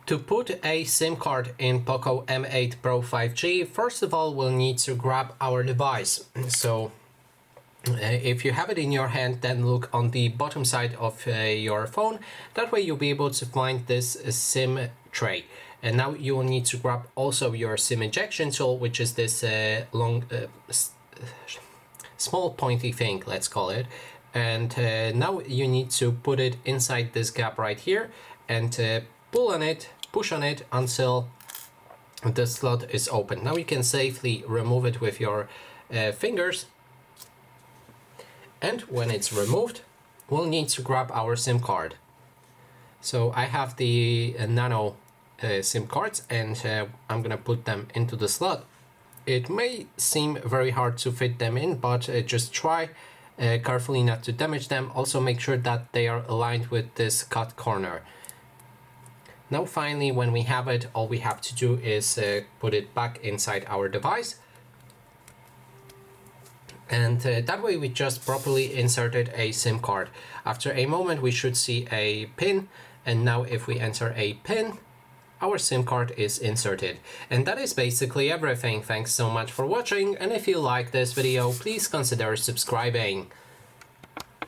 To put a SIM card in POCO M8 Pro 5G, first of all, we'll need to grab our device. So if you have it in your hand, then look on the bottom side of your phone. That way you'll be able to find this SIM tray. And now you will need to grab also your SIM ejection tool, which is this small pointy thing, let's call it. And now you need to put it inside this gap right here and push on it until the slot is open. Now you can safely remove it with your fingers. And when it's removed, we'll need to grab our SIM card. So I have the Nano SIM cards, and I'm gonna put them into the slot. It may seem very hard to fit them in, but just try carefully not to damage them. Also make sure that they are aligned with this cut corner. Now finally, when we have it, all we have to do is put it back inside our device. And that way we just properly inserted a SIM card. After a moment we should see a pin, and now if we enter a pin, our SIM card is inserted. And that is basically everything. Thanks so much for watching, and if you like this video, please consider subscribing.